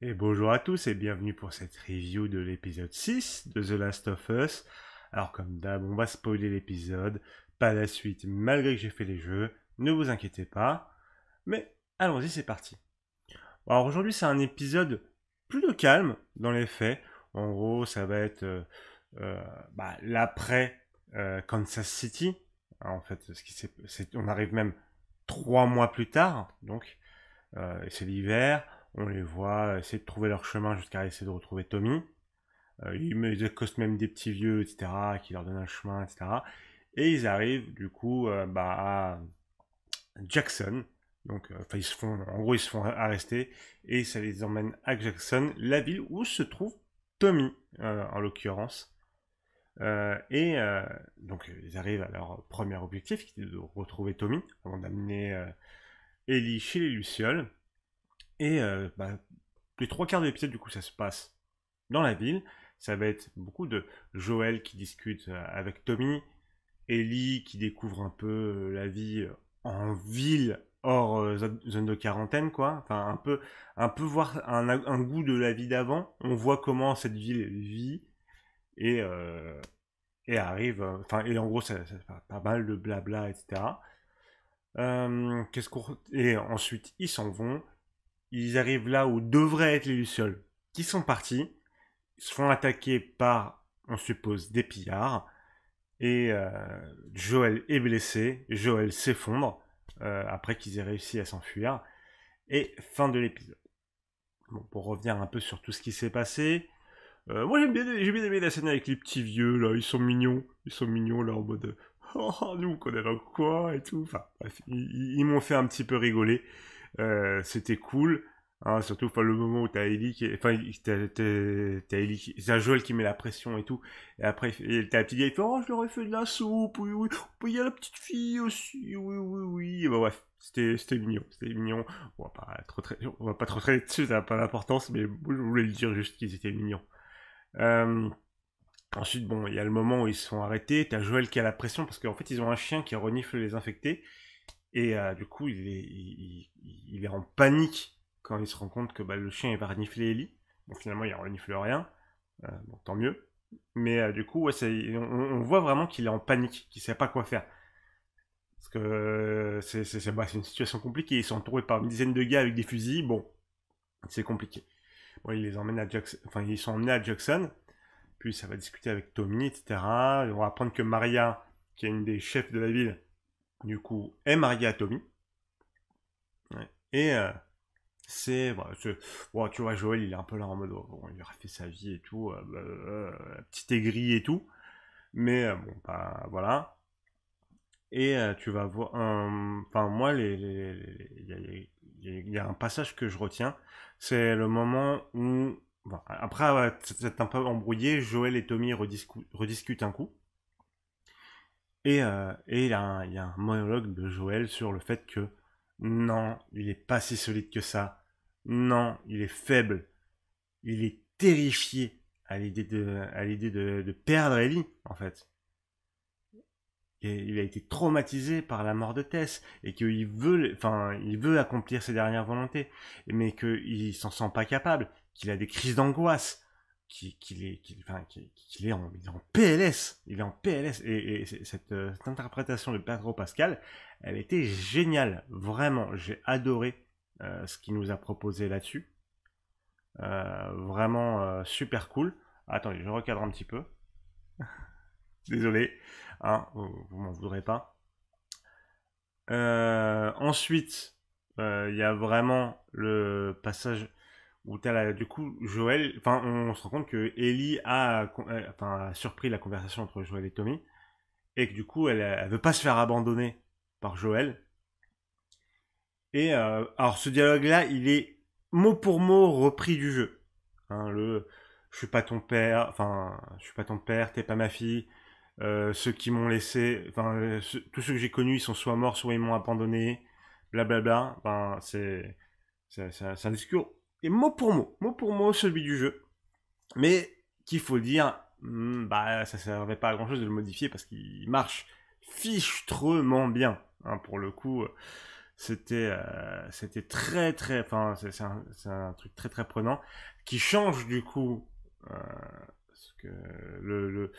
Et bonjour à tous et bienvenue pour cette review de l'épisode 6 de The Last of Us. Alors comme d'hab, on va spoiler l'épisode, pas la suite malgré que j'ai fait les jeux, ne vous inquiétez pas. Mais allons-y, c'est parti. Alors aujourd'hui c'est un épisode plutôt calme dans les faits. En gros ça va être l'après Kansas City. Alors, en fait, on arrive même 3 mois plus tard, donc c'est l'hiver, on les voit essayer de trouver leur chemin jusqu'à essayer de retrouver Tommy. Ils accostent même des petits vieux, etc., qui leur donnent un chemin, etc. Et ils arrivent, du coup, à Jackson. Donc, en gros, ils se font arrêter et ça les emmène à Jackson, la ville où se trouve Tommy, en l'occurrence. Donc, ils arrivent à leur premier objectif, qui est de retrouver Tommy, avant d'amener Ellie chez les Lucioles. Et les 3 quarts de l'épisode, du coup, ça se passe dans la ville. Ça va être beaucoup de Joël qui discute avec Tommy, Ellie qui découvre un peu la vie en ville hors zone de quarantaine, quoi. Enfin, un peu voir un goût de la vie d'avant. On voit comment cette ville vit et, euh, et arrive. Enfin, et en gros, ça fait pas mal de blabla, etc. Et ensuite, ils s'en vont. Ils arrivent là où devraient être les Lucioles, qui sont partis. Ils se font attaquer par, on suppose, des pillards. Et Joël est blessé. Joël s'effondre après qu'ils aient réussi à s'enfuir. Et fin de l'épisode. Bon, pour revenir un peu sur tout ce qui s'est passé, moi j'ai bien aimé la scène avec les petits vieux là, ils sont mignons là en mode oh nous on connaît dans quoi et tout. Enfin bref, ils m'ont fait un petit peu rigoler. C'était cool. Hein, surtout enfin, le moment où t'as Ellie enfin t'as Ellie t'as Joel qui met la pression et tout, et après t'as la petite vieille qui fait oh je leur ai fait de la soupe, oui oui, il y a la petite fille aussi, oui oui oui, et bah bref, c'était mignon. On va pas trop traiter dessus, ça n'a pas d'importance, mais moi, je voulais le dire juste qu'ils étaient mignons. euh, Ensuite, bon, il y a le moment où ils se sont arrêtés. T'as Joël qui a la pression parce qu'en fait, ils ont un chien qui renifle les infectés. Et du coup, il est en panique quand il se rend compte que le chien il va renifler Ellie. Bon, finalement, il renifle rien. Bon, tant mieux. Mais du coup, ouais, on voit vraiment qu'il est en panique, qu'il sait pas quoi faire. Parce que c'est une situation compliquée. Ils sont entourés par une dizaine de gars avec des fusils. Bon, c'est compliqué. Bon, il les emmène à Jackson. Enfin, ils sont emmenés à Jackson. Puis ça va discuter avec Tommy, etc. Et on va apprendre que Maria, qui est une des chefs de la ville, du coup, est mariée à Tommy. Ouais. Et bon, tu vois, Joël, il est un peu là en mode, oh, bon, il a refait sa vie et tout, petit aigri et tout. Mais bon, bah voilà. Et tu vas voir, enfin moi, il y a un passage que je retiens, c'est le moment où, bon, après c'est un peu embrouillé, Joël et Tommy rediscutent un coup. Et il y a un monologue de Joël sur le fait que non, il est pas si solide que ça. Non, il est faible. Il est terrifié à l'idée de perdre Ellie, en fait. Et il a été traumatisé par la mort de Tess et il veut accomplir ses dernières volontés, mais qu'il s'en sent pas capable, qu'il a des crises d'angoisse, il est en PLS, il est en PLS et cette interprétation de Pedro Pascal, elle était géniale, vraiment, j'ai adoré ce qu'il nous a proposé là-dessus, vraiment super cool. Attendez, je recadre un petit peu, désolé, hein, vous m'en voudrez pas. Ensuite, il y a vraiment le passage où du coup Joël, enfin on se rend compte que Ellie a surpris la conversation entre Joël et Tommy et que du coup elle veut pas se faire abandonner par Joël. Et alors ce dialogue-là, il est mot pour mot repris du jeu. Hein, je suis pas ton père, enfin je suis pas ton père, t'es pas ma fille. Ceux qui m'ont laissé, tous ceux que j'ai connus, ils sont soit morts, soit ils m'ont abandonné, blablabla. Enfin, c'est un discours et mot pour mot celui du jeu. Mais qu'il faut dire, ça servait pas à grand chose de le modifier parce qu'il marche fichtrement bien. Hein, pour le coup, c'était très très, enfin c'est un truc très très prenant qui change du coup parce que le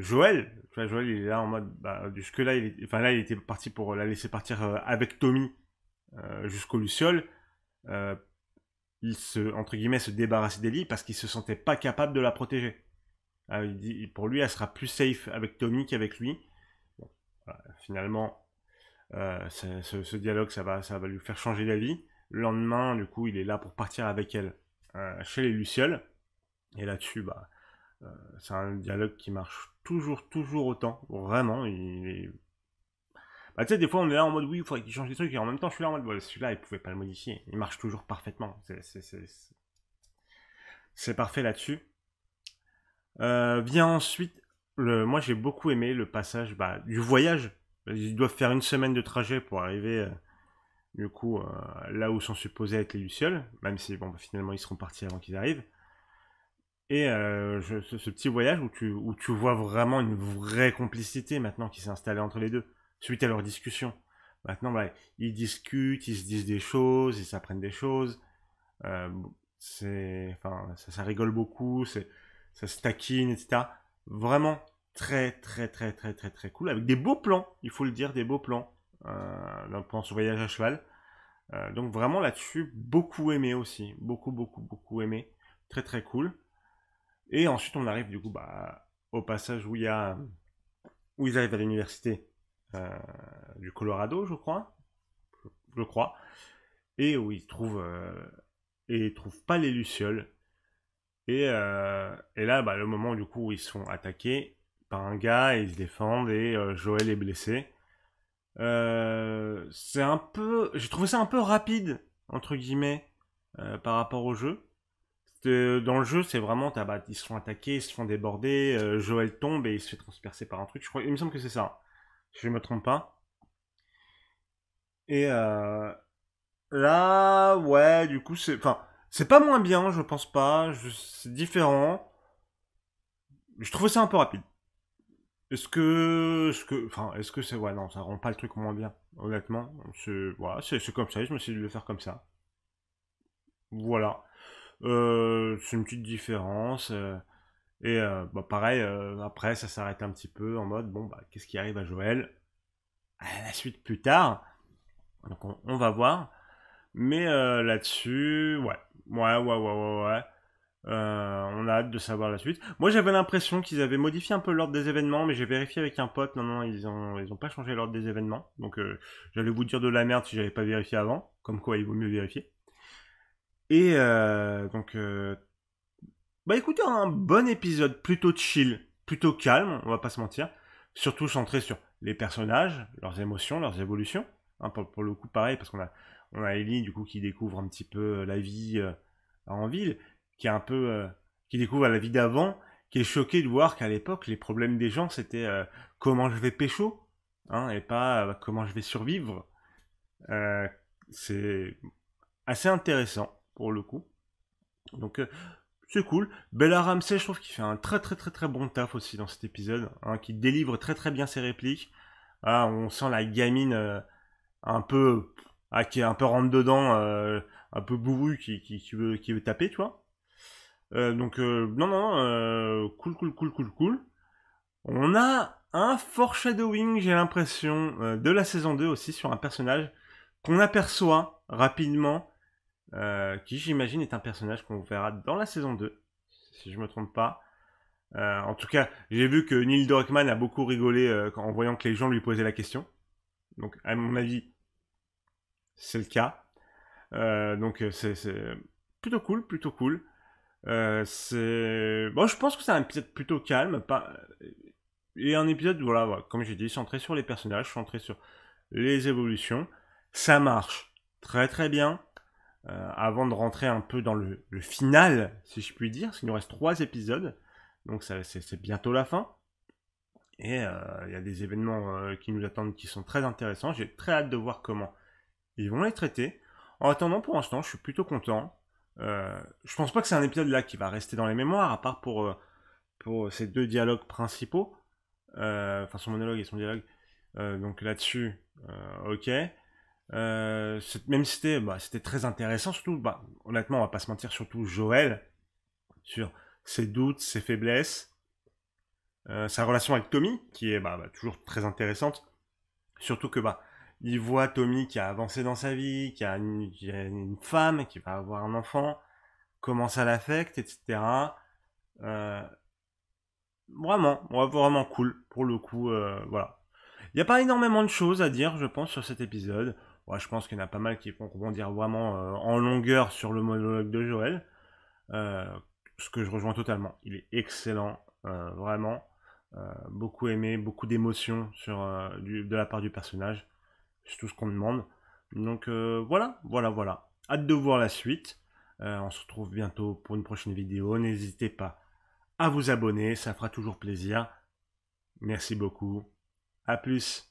Joël, tu vois, Joël il est là en mode bah, jusque là enfin là il était parti pour la laisser partir avec Tommy jusqu'au Luciole. Euh, il se entre guillemets se débarrassait d'Ellie parce qu'il se sentait pas capable de la protéger. Il dit, pour lui elle sera plus safe avec Tommy qu'avec lui. Bon, voilà, finalement ce dialogue, ça va lui faire changer d'avis. Le lendemain, du coup, il est là pour partir avec elle chez les Lucioles. Et là-dessus, bah, c'est un dialogue qui marche toujours autant. Vraiment, bah, tu sais, des fois, on est là en mode oui, il faudrait qu'il change des trucs. Et en même temps, je suis là en mode ouais, celui-là, il pouvait pas le modifier. Il marche toujours parfaitement. C'est parfait là-dessus. Vient ensuite, moi j'ai beaucoup aimé le passage bah, du voyage. Ils doivent faire une semaine de trajet pour arriver du coup, là où sont supposés être les Lucioles, même si bon, bah, finalement ils seront partis avant qu'ils arrivent. Et ce petit voyage où tu vois vraiment une vraie complicité maintenant qui s'est installée entre les deux, suite à leur discussion. Maintenant, bah, ils discutent, ils se disent des choses, ils s'apprennent des choses. Euh, enfin, ça rigole beaucoup, ça se taquine, etc. Vraiment très cool, avec des beaux plans, il faut le dire, des beaux plans. D'un plan sur voyage à cheval. Donc vraiment là-dessus, beaucoup aimé aussi. Beaucoup aimé. Très très cool. Et ensuite on arrive du coup bah, au passage où ils arrivent à l'université euh, du Colorado, je crois. Je crois. Et où ils trouvent pas les Lucioles. Et là, bah, le moment du coup où ils sont attaqués par un gars, et ils se défendent et Joël est blessé. C'est un peu, j'ai trouvé ça un peu rapide entre guillemets par rapport au jeu. Dans le jeu, c'est vraiment, bah, ils se font attaquer, ils se font déborder, Joël tombe et il se fait transpercer par un truc. Je crois, il me semble que c'est ça, si je me trompe pas. Et là, ouais, du coup, enfin, c'est pas moins bien, je pense pas. C'est différent. Je trouvais ça un peu rapide. Est-ce que c'est, ouais, non, ça rend pas le truc moins bien, honnêtement. Voilà, c'est comme ça. Je me suis dit de le faire comme ça. Voilà. C'est une petite différence. Et bah, pareil, après, ça s'arrête un petit peu en mode, bon, bah, qu'est-ce qui arrive à Joël à la suite plus tard. Donc on va voir. Mais là-dessus, ouais. On a hâte de savoir la suite. Moi, j'avais l'impression qu'ils avaient modifié un peu l'ordre des événements, mais j'ai vérifié avec un pote. Non, ils ont pas changé l'ordre des événements. Donc, j'allais vous dire de la merde si j'avais pas vérifié avant. Comme quoi, il vaut mieux vérifier. Et donc, bah écoutez, un bon épisode plutôt chill, plutôt calme, on va pas se mentir. Surtout centré sur les personnages, leurs émotions, leurs évolutions. Hein, pour le coup, pareil, parce on a Ellie, du coup, qui découvre un petit peu la vie en ville, qui est un peu, qui découvre la vie d'avant, qui est choquée de voir qu'à l'époque, les problèmes des gens, c'était comment je vais pécho, hein, et pas comment je vais survivre. Euh, c'est assez intéressant, pour le coup. Donc, c'est cool. Bella Ramsey, je trouve qu'il fait un très bon taf aussi dans cet épisode, hein, qui délivre très bien ses répliques. Ah, on sent la gamine un peu, qui est un peu rentre dedans, un peu bourru, qui veut taper, tu vois. Donc non, cool. On a un foreshadowing, j'ai l'impression, de la saison 2 aussi sur un personnage qu'on aperçoit rapidement, qui j'imagine est un personnage qu'on verra dans la saison 2, si je me trompe pas. En tout cas, j'ai vu que Neil Druckmann a beaucoup rigolé en voyant que les gens lui posaient la question. Donc, à mon avis, c'est le cas. Donc, c'est plutôt cool. Bon, je pense que c'est un épisode plutôt calme, pas et un épisode voilà, comme j'ai dit, centré sur les personnages, centré sur les évolutions. Ça marche très bien. Avant de rentrer un peu dans le final, si je puis dire, parce qu'il nous reste 3 épisodes, donc c'est bientôt la fin. Et il y a des événements qui nous attendent qui sont très intéressants. J'ai très hâte de voir comment ils vont les traiter. En attendant, pour l'instant, je suis plutôt content. Je pense pas que c'est un épisode là qui va rester dans les mémoires, à part pour ces deux dialogues principaux. Enfin, son monologue et son dialogue. Donc là-dessus, ok. Même si c'était très intéressant, surtout, honnêtement, on va pas se mentir, surtout Joël, sur ses doutes, ses faiblesses, sa relation avec Tommy, qui est toujours très intéressante. Surtout que il voit Tommy qui a avancé dans sa vie, qui a une femme, qui va avoir un enfant, comment ça l'affecte, etc. Euh, vraiment cool pour le coup. Voilà. Il n'y a pas énormément de choses à dire, je pense, sur cet épisode. Ouais, je pense qu'il y en a pas mal qui vont rebondir vraiment en longueur sur le monologue de Joël. Euh, Ce que je rejoins totalement. Il est excellent, vraiment. Beaucoup aimé, beaucoup d'émotions de la part du personnage. C'est tout ce qu'on demande. Donc voilà. Hâte de voir la suite. On se retrouve bientôt pour une prochaine vidéo. N'hésitez pas à vous abonner, ça fera toujours plaisir. Merci beaucoup. À plus.